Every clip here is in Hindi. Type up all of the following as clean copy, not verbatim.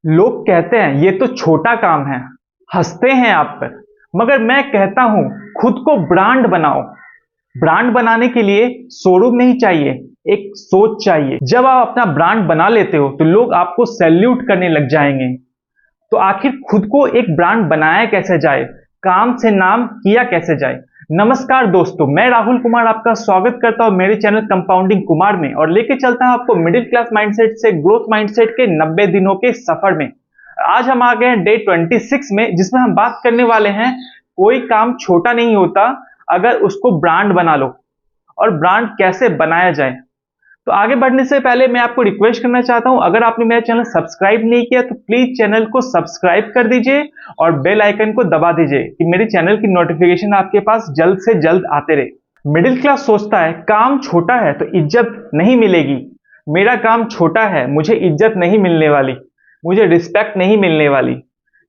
लोग कहते हैं ये तो छोटा काम है, हंसते हैं आप पर। मगर मैं कहता हूं खुद को ब्रांड बनाओ। ब्रांड बनाने के लिए शोरूम नहीं चाहिए, एक सोच चाहिए। जब आप अपना ब्रांड बना लेते हो तो लोग आपको सैल्यूट करने लग जाएंगे। तो आखिर खुद को एक ब्रांड बनाया कैसे जाए, काम से नाम किया कैसे जाए। नमस्कार दोस्तों, मैं राहुल कुमार आपका स्वागत करता हूं मेरे चैनल कंपाउंडिंग कुमार में और लेके चलता हूं आपको मिडिल क्लास माइंडसेट से ग्रोथ माइंडसेट के 90 दिनों के सफर में। आज हम आ गए हैं डे 26 में, जिसमें हम बात करने वाले हैं कोई काम छोटा नहीं होता अगर उसको ब्रांड बना लो, और ब्रांड कैसे बनाया जाए। तो आगे बढ़ने से पहले मैं आपको रिक्वेस्ट करना चाहता हूं, अगर आपने मेरा चैनल सब्सक्राइब नहीं किया तो प्लीज चैनल को सब्सक्राइब कर दीजिए और बेल आइकन को दबा दीजिए कि मेरे चैनल की नोटिफिकेशन आपके पास जल्द से जल्द आते रहे। मिडिल क्लास सोचता है काम छोटा है तो इज्जत नहीं मिलेगी, मेरा काम छोटा है मुझे इज्जत नहीं मिलने वाली, मुझे रिस्पेक्ट नहीं मिलने वाली,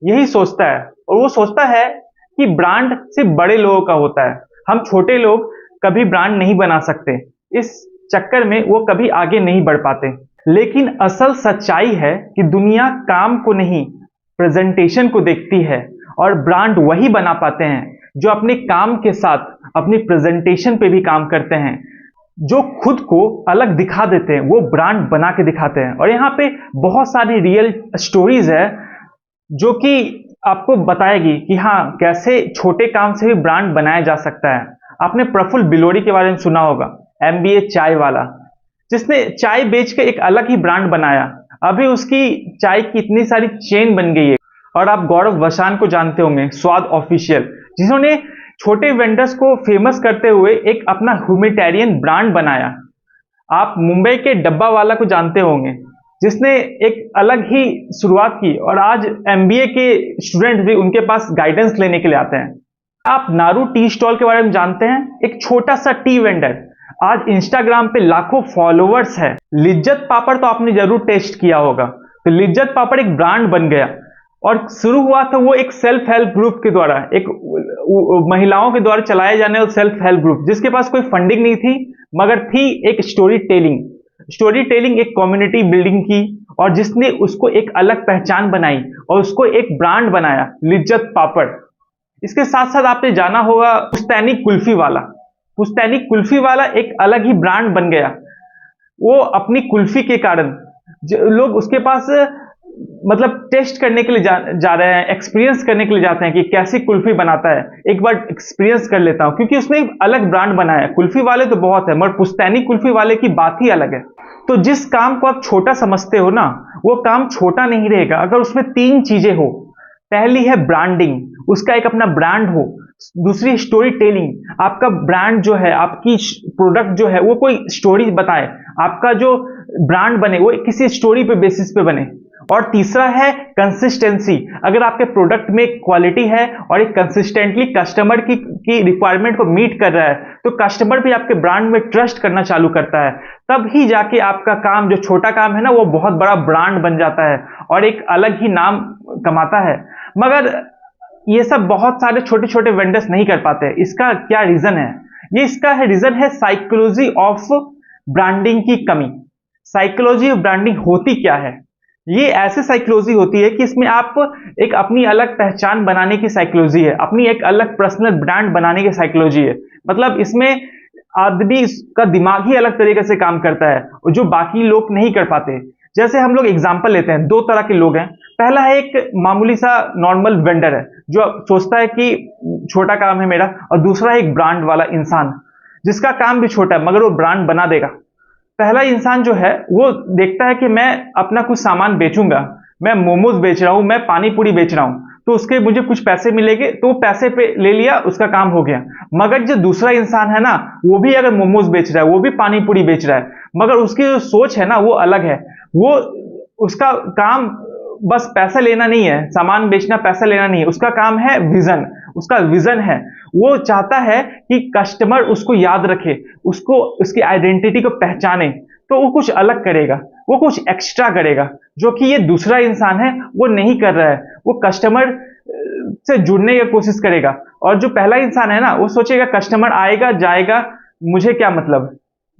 यही सोचता है। और वो सोचता है कि ब्रांड सिर्फ बड़े लोगों का होता है, हम छोटे लोग कभी ब्रांड नहीं बना सकते। इस चक्कर में वो कभी आगे नहीं बढ़ पाते। लेकिन असल सच्चाई है कि दुनिया काम को नहीं, प्रेजेंटेशन को देखती है, और ब्रांड वही बना पाते हैं जो अपने काम के साथ अपनी प्रेजेंटेशन पे भी काम करते हैं, जो खुद को अलग दिखा देते हैं, वो ब्रांड बना के दिखाते हैं। और यहाँ पे बहुत सारी रियल स्टोरीज है जो कि आपको बताएगी कि हाँ, कैसे छोटे काम से भी ब्रांड बनाया जा सकता है। आपने प्रफुल्ल बिलोरी के बारे में सुना होगा, एमबीए चाय वाला, जिसने चाय बेच के एक अलग ही ब्रांड बनाया। अभी उसकी चाय की इतनी सारी चेन बन गई है। और आप गौरव वशान को जानते होंगे, स्वाद ऑफिशियल, जिन्होंने छोटे वेंडर्स को फेमस करते हुए एक अपना ह्यूमैनिटेरियन ब्रांड बनाया। आप मुंबई के डब्बा वाला को जानते होंगे, जिसने एक अलग ही शुरुआत की और आज एमबीए के स्टूडेंट भी उनके पास गाइडेंस लेने के लिए आते हैं। आप नारू टी स्टॉल के बारे में जानते हैं, एक छोटा सा टी वेंडर, आज इंस्टाग्राम पे लाखों फॉलोअर्स है। लिज्जत पापड़ तो आपने जरूर टेस्ट किया होगा। तो लिज्जत पापड़ एक ब्रांड बन गया और शुरू हुआ था वो एक सेल्फ हेल्प ग्रुप के द्वारा, एक महिलाओं के द्वारा चलाए जाने वाला सेल्फ हेल्प ग्रुप, जिसके पास कोई फंडिंग नहीं थी, मगर थी एक स्टोरी टेलिंग, एक कम्युनिटी बिल्डिंग की, और जिसने उसको एक अलग पहचान बनाई और उसको एक ब्रांड बनाया, लिज्जत पापड़। इसके साथ साथ आपने जाना होगा पुश्तैनी कुल्फी वाला एक अलग ही ब्रांड बन गया। वो अपनी कुल्फी के कारण लोग उसके पास मतलब टेस्ट करने के लिए जा रहे हैं, एक्सपीरियंस करने के लिए जाते हैं कि कैसी कुल्फी बनाता है, एक बार एक्सपीरियंस कर लेता हूं, क्योंकि उसने एक अलग ब्रांड बनाया है। कुल्फी वाले तो बहुत है, मगर पुश्तैनी कुल्फी वाले की बात ही अलग है। तो जिस काम को आप छोटा समझते हो ना, वो काम छोटा नहीं रहेगा अगर उसमें 3 चीजें हो। पहली है ब्रांडिंग, उसका एक अपना ब्रांड हो। दूसरी स्टोरी टेलिंग, आपका ब्रांड जो है, आपकी प्रोडक्ट जो है, वो कोई स्टोरी बताए, आपका जो ब्रांड बने वो किसी स्टोरी पे बेसिस पे बने। और तीसरा है कंसिस्टेंसी, अगर आपके प्रोडक्ट में क्वालिटी है और एक कंसिस्टेंटली कस्टमर की रिक्वायरमेंट को मीट कर रहा है, तो कस्टमर भी आपके ब्रांड में ट्रस्ट करना चालू करता है। तब ही जाके आपका काम, जो छोटा काम है ना, वो बहुत बड़ा ब्रांड बन जाता है और एक अलग ही नाम कमाता है। मगर ये सब बहुत सारे छोटे छोटे वेंडर्स नहीं कर पाते। इसका क्या रीजन है? इसका रीजन है साइकोलॉजी ऑफ ब्रांडिंग की कमी। साइकोलॉजी ऑफ ब्रांडिंग होती क्या है? ये ऐसी साइकोलॉजी होती है कि इसमें आप एक अपनी अलग पहचान बनाने की साइकोलॉजी है, अपनी एक अलग पर्सनल ब्रांड बनाने की साइकोलॉजी है। मतलब इसमें आदमी का दिमाग ही अलग तरीके से काम करता है, जो बाकी लोग नहीं कर पाते। जैसे हम लोग एग्जांपल लेते हैं, 2 तरह के लोग हैं। पहला है एक मामूली सा नॉर्मल वेंडर है जो सोचता है कि छोटा काम है मेरा, और दूसरा है एक ब्रांड वाला इंसान जिसका काम भी छोटा है मगर वो ब्रांड बना देगा। पहला इंसान जो है वो देखता है कि मैं अपना कुछ सामान बेचूंगा, मैं मोमोज बेच रहा हूं, मैं पानी पूरी बेच रहा हूं, तो उसके मुझे कुछ पैसे मिलेंगे, तो पैसे पे ले लिया, उसका काम हो गया। मगर जो दूसरा इंसान है ना, वो भी अगर मोमोज बेच रहा है, वो भी पानी पूरी बेच रहा है, मगर उसकी जो सोच है ना वो अलग है। वो उसका काम बस पैसा लेना नहीं है, सामान बेचना पैसा लेना नहीं है, उसका काम है विजन। उसका विजन है, वो चाहता है कि कस्टमर उसको याद रखे, उसको उसकी आइडेंटिटी को पहचाने, तो वो कुछ अलग करेगा, वो कुछ एक्स्ट्रा करेगा, जो कि ये दूसरा इंसान है वो नहीं कर रहा है। वो कस्टमर से जुड़ने की कोशिश करेगा, और जो पहला इंसान है ना, वो सोचेगा कस्टमर आएगा जाएगा, मुझे क्या मतलब,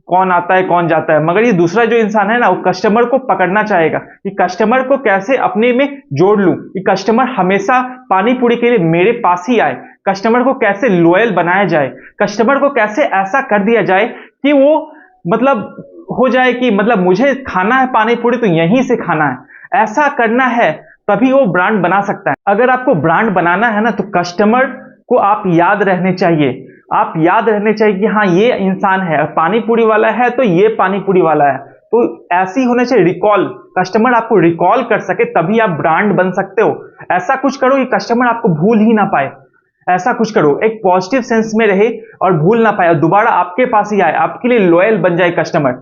कौन आता है कौन जाता है, मगर ये दूसरा जो इंसान है ना, वो कस्टमर को पकड़ना चाहेगा कि कस्टमर को कैसे अपने में जोड़ लूं, कि कस्टमर हमेशा पानी पूरी के लिए मेरे पास ही आए, कस्टमर को कैसे लॉयल बनाया जाए, कस्टमर को कैसे ऐसा कर दिया जाए कि वो मतलब हो जाए कि मतलब मुझे खाना है पानी पूरी तो यहीं से खाना है, ऐसा करना है, तभी वो ब्रांड बना सकता है। अगर आपको ब्रांड बनाना है ना, तो कस्टमर को आप याद रहने चाहिए, आप याद रहने चाहिए कि हाँ ये इंसान है, पानी पूरी वाला है तो ये पानी पूरी वाला है, तो ऐसी होने चाहिए रिकॉल, कस्टमर आपको रिकॉल कर सके, तभी आप ब्रांड बन सकते हो। ऐसा कुछ करो कि कस्टमर आपको भूल ही ना पाए, ऐसा कुछ करो एक पॉजिटिव सेंस में रहे और भूल ना पाए और दोबारा आपके पास ही आए, आपके लिए लॉयल बन जाए कस्टमर।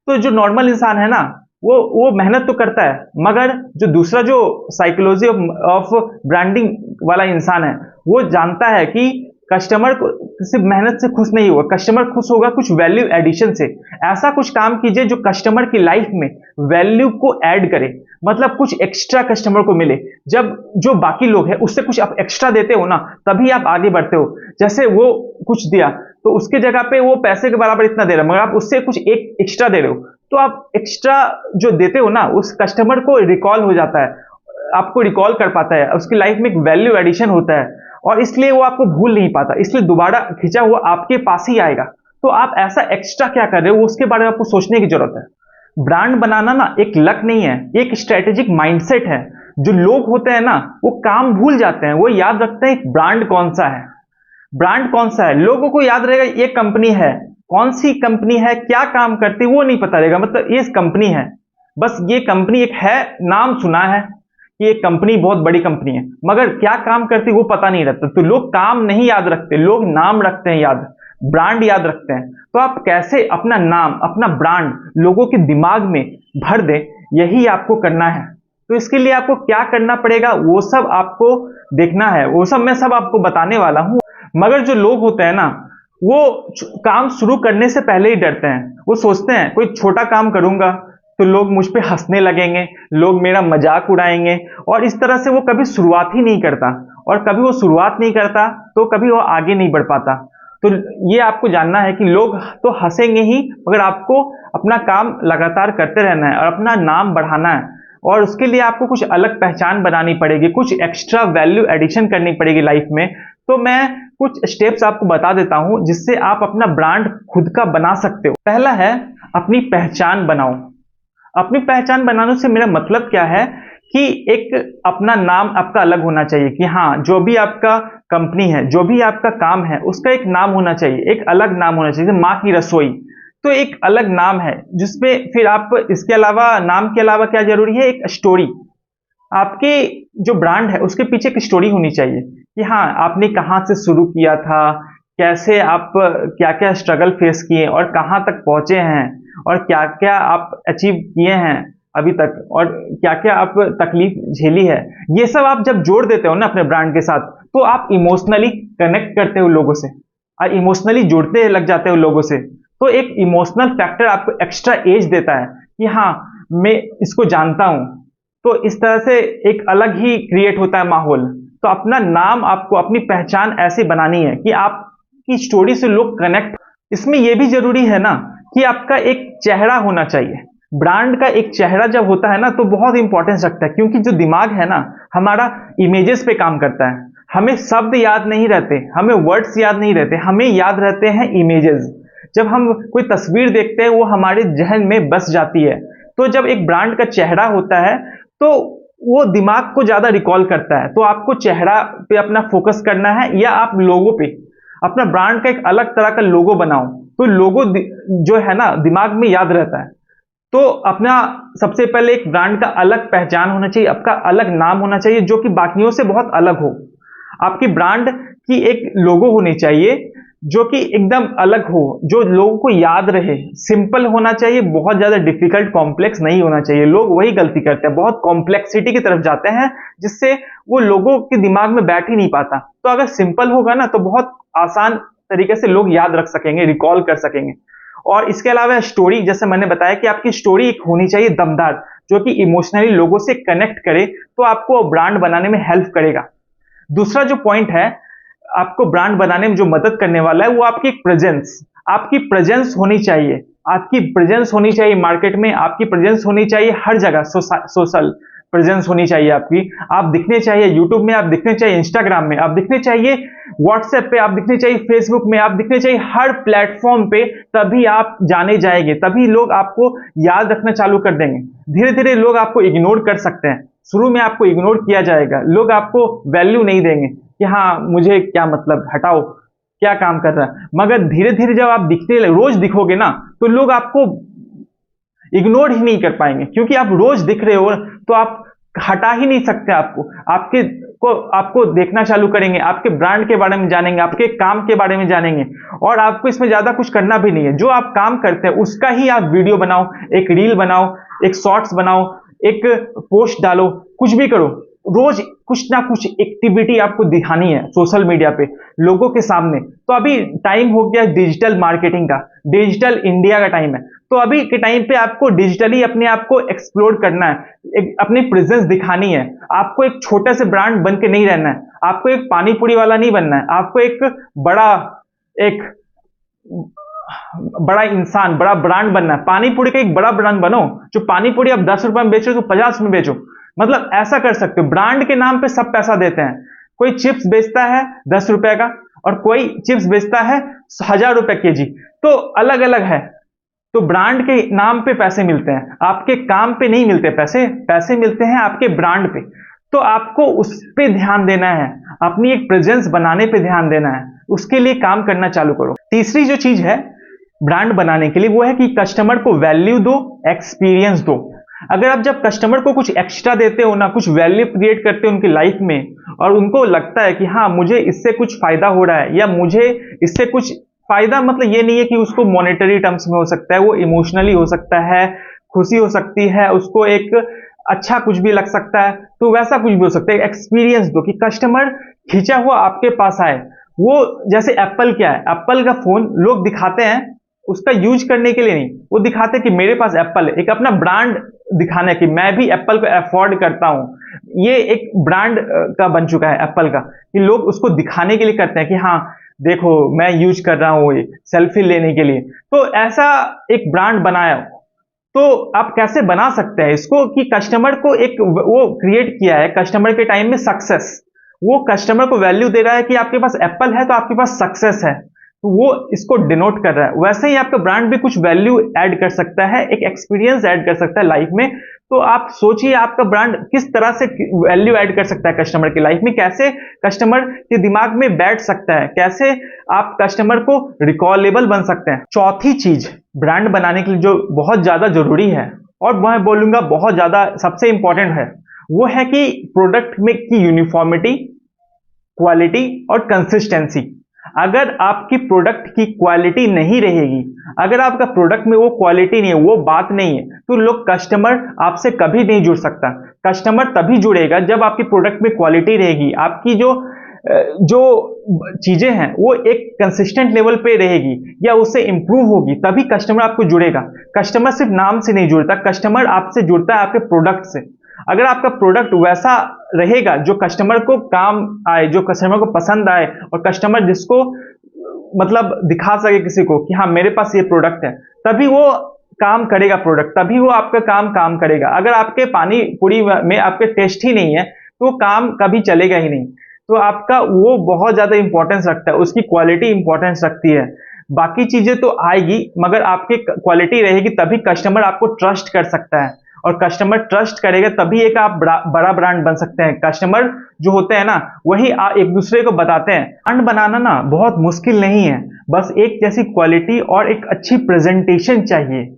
तो जो नॉर्मल इंसान है ना, वो मेहनत तो करता है, मगर जो दूसरा जो साइकोलॉजी ऑफ ब्रांडिंग वाला इंसान है, वो जानता है कि कस्टमर को सिर्फ मेहनत से खुश नहीं होगा, कस्टमर खुश होगा कुछ वैल्यू एडिशन से। ऐसा कुछ काम कीजिए जो कस्टमर की लाइफ में वैल्यू को ऐड करे, मतलब कुछ एक्स्ट्रा कस्टमर को मिले। जब जो बाकी लोग हैं उससे कुछ आप एक्स्ट्रा देते हो ना, तभी आप आगे बढ़ते हो। जैसे वो कुछ दिया तो उसके जगह पे वो पैसे के बराबर इतना दे रहा है, मगर आप उससे कुछ एक एक्स्ट्रा दे रहे हो, तो आप एक्स्ट्रा जो देते हो ना, उस कस्टमर को रिकॉल हो जाता है, आपको रिकॉल कर पाता है, उसकी लाइफ में एक वैल्यू एडिशन होता है और इसलिए वो आपको भूल नहीं पाता, इसलिए दोबारा खिंचा हुआ आपके पास ही आएगा। तो आप ऐसा एक्स्ट्रा क्या कर रहे हो उसके बारे में आपको सोचने की जरूरत है। ब्रांड बनाना ना एक लक नहीं है, एक स्ट्रेटेजिक माइंडसेट है। जो लोग होते हैं ना, वो काम भूल जाते हैं, वो याद रखते हैं ब्रांड कौन सा है, ब्रांड कौन सा है। लोगों को याद रहेगा ये कंपनी है, कौन सी कंपनी है, क्या काम करती है वो नहीं पता रहेगा, मतलब ये कंपनी है, बस ये कंपनी एक है, नाम सुना है कि ये कंपनी बहुत बड़ी कंपनी है, मगर क्या काम करती वो पता नहीं रहता। तो लोग काम नहीं याद रखते, लोग नाम रखते हैं याद, ब्रांड याद रखते हैं। तो आप कैसे अपना नाम, अपना ब्रांड लोगों के दिमाग में भर दें, यही आपको करना है। तो इसके लिए आपको क्या करना पड़ेगा वो सब आपको देखना है, वो सब मैं सब आपको बताने वाला हूं। मगर जो लोग होते हैं ना, वो काम शुरू करने से पहले ही डरते हैं। वो सोचते हैं कोई छोटा काम करूंगा तो लोग मुझ पे हंसने लगेंगे, लोग मेरा मजाक उड़ाएंगे, और इस तरह से वो कभी शुरुआत ही नहीं करता, और कभी वो शुरुआत नहीं करता तो कभी वो आगे नहीं बढ़ पाता। तो ये आपको जानना है कि लोग तो हंसेंगे ही, मगर आपको अपना काम लगातार करते रहना है और अपना नाम बढ़ाना है, और उसके लिए आपको कुछ अलग पहचान बनानी पड़ेगी, कुछ एक्स्ट्रा वैल्यू एडिशन करनी पड़ेगी लाइफ में। तो मैं कुछ स्टेप्स आपको बता देता हूं जिससे आप अपना ब्रांड खुद का बना सकते हो। पहला है अपनी पहचान बनाओ। अपनी पहचान बनाने से मेरा मतलब क्या है कि एक अपना नाम आपका अलग होना चाहिए, कि हाँ जो भी आपका कंपनी है, जो भी आपका काम है, उसका एक नाम होना चाहिए, एक अलग नाम होना चाहिए। माँ की रसोई तो एक अलग नाम है, जिसमें फिर आप इसके अलावा, नाम के अलावा क्या जरूरी है, एक स्टोरी। आपके जो ब्रांड है उसके पीछे एक स्टोरी होनी चाहिए कि हाँ आपने कहाँ से शुरू किया था, कैसे आप क्या क्या स्ट्रगल फेस किए और कहाँ तक पहुंचे हैं, और क्या क्या आप अचीव किए हैं अभी तक, और क्या क्या आप तकलीफ झेली है। ये सब आप जब जोड़ देते हो ना अपने ब्रांड के साथ, तो आप इमोशनली कनेक्ट करते हो लोगों से और इमोशनली जुड़ते लग जाते हो लोगों से। तो एक इमोशनल फैक्टर आपको एक्स्ट्रा एज देता है कि हाँ मैं इसको जानता हूं। तो इस तरह से एक अलग ही क्रिएट होता है माहौल। तो अपना नाम, आपको अपनी पहचान ऐसे बनानी है कि आपकी स्टोरी से लोग कनेक्ट। इसमें यह भी जरूरी है ना कि आपका एक चेहरा होना चाहिए। ब्रांड का एक चेहरा जब होता है ना, तो बहुत इंपॉर्टेंस रखता है, क्योंकि जो दिमाग है ना हमारा इमेजेस पे काम करता है। हमें शब्द याद नहीं रहते, हमें वर्ड्स याद नहीं रहते, हमें याद रहते हैं इमेजेस। जब हम कोई तस्वीर देखते हैं वो हमारे जहन में बस जाती है। तो जब एक ब्रांड का चेहरा होता है तो वो दिमाग को ज्यादा रिकॉल करता है। तो आपको चेहरा पे अपना फोकस करना है, या आप लोगो पे अपना ब्रांड का एक अलग तरह का लोगो बनाओ, तो लोगो जो है ना दिमाग में याद रहता है। तो अपना सबसे पहले एक ब्रांड का अलग पहचान होना चाहिए, आपका अलग नाम होना चाहिए जो कि बाकियों से बहुत अलग हो। आपकी ब्रांड की एक लोगो होनी चाहिए जो कि एकदम अलग हो, जो लोगों को याद रहे। सिंपल होना चाहिए, बहुत ज्यादा डिफिकल्ट कॉम्प्लेक्स नहीं होना चाहिए। लोग वही गलती करते हैं, बहुत कॉम्प्लेक्सिटी की तरफ जाते हैं, जिससे वो लोगों के दिमाग में बैठ ही नहीं पाता। तो अगर सिंपल होगा ना तो बहुत आसान तरीके से लोग याद रख सकेंगे, रिकॉल कर सकेंगे। और इसके अलावा स्टोरी, जैसे मैंने बताया कि आपकी स्टोरी एक होनी चाहिए दमदार, जो कि इमोशनली लोगों से कनेक्ट करे, तो आपको ब्रांड बनाने में हेल्प करेगा। दूसरा जो पॉइंट है आपको ब्रांड बनाने में जो मदद करने वाला है, वो आपकी प्रेजेंस। आपकी प्रेजेंस होनी चाहिए आपकी प्रेजेंस होनी चाहिए मार्केट में, आपकी प्रेजेंस होनी चाहिए हर जगह, सोशल प्रेजेंस होनी चाहिए आपकी। आप दिखने चाहिए यूट्यूब में, आप दिखने चाहिए इंस्टाग्राम में, आप दिखने चाहिए व्हाट्सएप पे, आप दिखने चाहिए फेसबुक में, आप दिखने चाहिए हर प्लेटफॉर्म पे। तभी आप जाने जाएंगे, तभी लोग आपको याद रखना चालू कर देंगे। धीरे धीरे लोग आपको इग्नोर कर सकते हैं, शुरू में आपको इग्नोर किया जाएगा, लोग आपको वैल्यू नहीं देंगे कि हाँ मुझे क्या मतलब, हटाओ क्या काम कर रहा है। मगर धीरे धीरे जब आप दिखने रोज दिखोगे ना, तो लोग आपको इग्नोर ही नहीं कर पाएंगे, क्योंकि आप रोज दिख रहे हो तो आप हटा ही नहीं सकते। आपको देखना चालू करेंगे, आपके ब्रांड के बारे में जानेंगे, आपके काम के बारे में जानेंगे, और आपको इसमें ज्यादा कुछ करना भी नहीं है। जो आप काम करते हैं उसका ही आप वीडियो बनाओ, एक रील बनाओ, एक शॉर्ट्स बनाओ, एक पोस्ट डालो, कुछ भी करो। रोज कुछ ना कुछ एक्टिविटी आपको दिखानी है सोशल मीडिया पे लोगों के सामने। तो अभी टाइम हो गया डिजिटल मार्केटिंग का, डिजिटल इंडिया का टाइम है। तो अभी के टाइम पे आपको डिजिटली अपने आप को एक्सप्लोर करना है, अपनी प्रेजेंस दिखानी है। आपको एक छोटे से ब्रांड बन के नहीं रहना है, आपको एक पानी पूरी वाला नहीं बनना है, आपको एक बड़ा इंसान, बड़ा ब्रांड बनना है। पानी पूरी का एक बड़ा ब्रांड बनो, जो पानी पूरी आप 10 रुपए में बेचो तो 50 में बेचो। मतलब ऐसा कर सकते हो। ब्रांड के नाम पे सब पैसा देते हैं। कोई चिप्स बेचता है 10 रुपए का, और कोई चिप्स बेचता है 1000 रुपए केजी, तो अलग अलग है। तो ब्रांड के नाम पे पैसे मिलते हैं, आपके काम पे नहीं मिलते पैसे, पैसे मिलते हैं आपके ब्रांड पे। तो आपको उस पे ध्यान देना है, अपनी एक प्रेजेंस बनाने पे ध्यान देना है, उसके लिए काम करना चालू करो। तीसरी जो चीज है ब्रांड बनाने के लिए, वो है कि कस्टमर को वैल्यू दो, एक्सपीरियंस दो। अगर आप जब कस्टमर को कुछ एक्स्ट्रा देते हो ना, कुछ वैल्यू क्रिएट करते हो उनकी लाइफ में, और उनको लगता है कि हाँ मुझे इससे कुछ फायदा हो रहा है, या मुझे इससे कुछ फायदा, मतलब ये नहीं है कि उसको मॉनेटरी टर्म्स में हो सकता है, वो इमोशनली हो सकता है, खुशी हो सकती है, उसको एक अच्छा कुछ भी लग सकता है, तो वैसा कुछ भी हो सकता है। एक्सपीरियंस दो कि कस्टमर खींचा हुआ आपके पास आए। वो जैसे एप्पल क्या है, एप्पल का फोन लोग दिखाते हैं उसका यूज करने के लिए नहीं, वो दिखाते हैं कि मेरे पास एप्पल है, एक अपना ब्रांड दिखाना है कि मैं भी एप्पल को अफोर्ड करता हूं। ये एक ब्रांड का बन चुका है एप्पल का, कि लोग उसको दिखाने के लिए करते हैं कि हाँ देखो मैं यूज कर रहा हूं, ये सेल्फी लेने के लिए। तो ऐसा एक ब्रांड बनाया। तो आप कैसे बना सकते हैं इसको, कि कस्टमर को एक वो क्रिएट किया है कस्टमर के टाइम में सक्सेस, वो कस्टमर को वैल्यू दे रहा है कि आपके पास एप्पल है तो आपके पास सक्सेस है, तो वो इसको डिनोट कर रहा है। वैसे ही आपका ब्रांड भी कुछ वैल्यू ऐड कर सकता है, एक एक्सपीरियंस ऐड कर सकता है लाइफ में। तो आप सोचिए आपका ब्रांड किस तरह से वैल्यू ऐड कर सकता है कस्टमर की लाइफ में, कैसे कस्टमर के दिमाग में बैठ सकता है, कैसे आप कस्टमर को रिकॉलेबल बन सकते हैं। चौथी चीज ब्रांड बनाने के लिए जो बहुत ज्यादा जरूरी है, और मैं बोलूंगा बहुत ज्यादा सबसे इंपॉर्टेंट है, वो है कि प्रोडक्ट में की यूनिफॉर्मिटी, क्वालिटी और कंसिस्टेंसी। अगर आपकी प्रोडक्ट की क्वालिटी नहीं रहेगी, अगर आपका प्रोडक्ट में वो क्वालिटी नहीं है, वो बात नहीं है, तो लोग कस्टमर आपसे कभी नहीं जुड़ सकता। कस्टमर तभी जुड़ेगा जब आपकी प्रोडक्ट में क्वालिटी रहेगी, आपकी जो चीजें हैं वो एक कंसिस्टेंट लेवल पे रहेगी या उससे इंप्रूव होगी, तभी कस्टमर आपको जुड़ेगा। कस्टमर सिर्फ नाम से नहीं जुड़ता, कस्टमर आपसे जुड़ता है आपके प्रोडक्ट से। अगर आपका प्रोडक्ट वैसा रहेगा जो कस्टमर को काम आए, जो कस्टमर को पसंद आए, और कस्टमर जिसको मतलब दिखा सके किसी को कि हाँ मेरे पास ये प्रोडक्ट है, तभी वो काम करेगा प्रोडक्ट, तभी वो आपका काम करेगा। अगर आपके पानी पूरी में आपके टेस्ट ही नहीं है तो काम कभी चलेगा ही नहीं। तो आपका वो बहुत ज्यादा इंपॉर्टेंस रखता है, उसकी क्वालिटी इंपॉर्टेंस रखती है। बाकी चीजें तो आएगी, मगर आपकी क्वालिटी रहेगी तभी कस्टमर आपको ट्रस्ट कर सकता है, और कस्टमर ट्रस्ट करेगा तभी एक आप बड़ा ब्रांड बन सकते हैं। कस्टमर जो होते हैं ना, वही एक दूसरे को बताते हैं। ब्रांड बनाना ना बहुत मुश्किल नहीं है, बस एक जैसी क्वालिटी और एक अच्छी प्रेजेंटेशन चाहिए।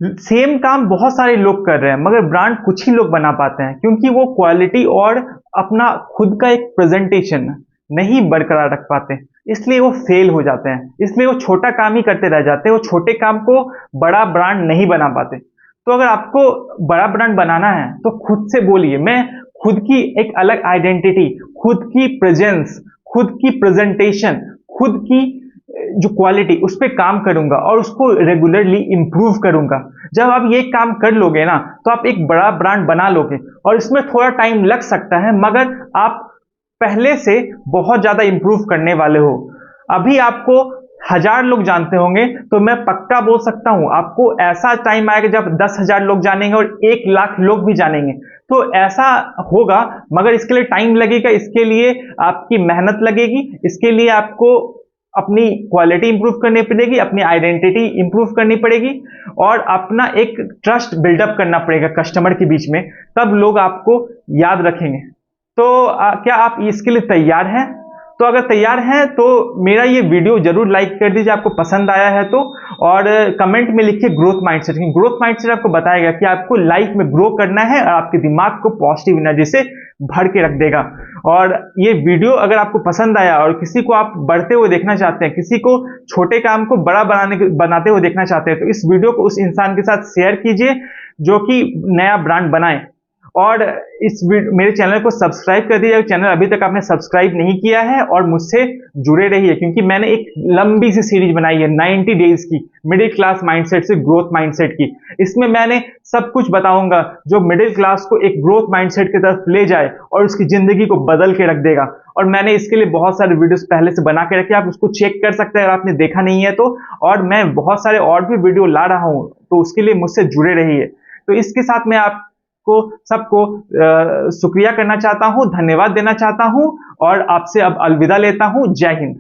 सेम काम बहुत सारे लोग कर रहे हैं, मगर ब्रांड कुछ ही लोग बना पाते हैं, क्योंकि वो क्वालिटी और अपना खुद का एक प्रेजेंटेशन नहीं बरकरार रख पाते, इसलिए वो फेल हो जाते हैं, इसलिए वो छोटा काम ही करते रह जाते हैं, वो छोटे काम को बड़ा ब्रांड नहीं बना पाते। तो अगर आपको बड़ा ब्रांड बनाना है तो खुद से बोलिए, मैं खुद की एक अलग आइडेंटिटी, खुद की प्रेजेंस, खुद की प्रेजेंटेशन, खुद की जो क्वालिटी, उस पर काम करूंगा और उसको रेगुलरली इंप्रूव करूंगा। जब आप ये काम कर लोगे ना, तो आप एक बड़ा ब्रांड बना लोगे, और इसमें थोड़ा टाइम लग सकता है, मगर आप पहले से बहुत ज्यादा इंप्रूव करने वाले हो। अभी आपको 1000 लोग जानते होंगे, तो मैं पक्का बोल सकता हूं आपको ऐसा टाइम आएगा जब 10,000 लोग जानेंगे और 1 लाख लोग भी जानेंगे। तो ऐसा होगा, मगर इसके लिए टाइम लगेगा, इसके लिए आपकी मेहनत लगेगी, इसके लिए आपको अपनी क्वालिटी इंप्रूव करनी पड़ेगी, अपनी आइडेंटिटी इंप्रूव करनी पड़ेगी और अपना एक ट्रस्ट बिल्डअप करना पड़ेगा कस्टमर के बीच में, तब लोग आपको याद रखेंगे। तो क्या आप इसके लिए तैयार हैं? तो अगर तैयार हैं तो मेरा ये वीडियो जरूर लाइक कर दीजिए आपको पसंद आया है तो, और कमेंट में लिखिए ग्रोथ माइंडसेट। ग्रोथ माइंडसेट आपको बताएगा कि आपको लाइफ में ग्रो करना है और आपके दिमाग को पॉजिटिव एनर्जी से भर के रख देगा। और ये वीडियो अगर आपको पसंद आया और किसी को आप बढ़ते हुए देखना चाहते हैं, किसी को छोटे काम को बड़ा बनाते हुए देखना चाहते हैं, तो इस वीडियो को उस इंसान के साथ शेयर कीजिए जो कि नया ब्रांड बनाए। और मेरे चैनल को सब्सक्राइब कर दीजिए, चैनल अभी तक आपने सब्सक्राइब नहीं किया है, और मुझसे जुड़े रहिए क्योंकि मैंने एक लंबी सी सीरीज बनाई है 90 डेज की, मिडिल क्लास माइंडसेट से ग्रोथ माइंडसेट की। इसमें मैंने सब कुछ बताऊंगा जो मिडिल क्लास को एक ग्रोथ माइंडसेट की तरफ ले जाए और उसकी जिंदगी को बदल के रख देगा। और मैंने इसके लिए बहुत सारे वीडियोस पहले से बना के रखे, आप उसको चेक कर सकते हैं अगर आपने देखा नहीं है तो। और मैं बहुत सारे और भी वीडियो ला रहा हूं, तो उसके लिए मुझसे जुड़े रहिए। तो इसके साथ मैं आप सबको शुक्रिया करना चाहता हूं, धन्यवाद देना चाहता हूं और आपसे अब अलविदा लेता हूं। जय हिंद।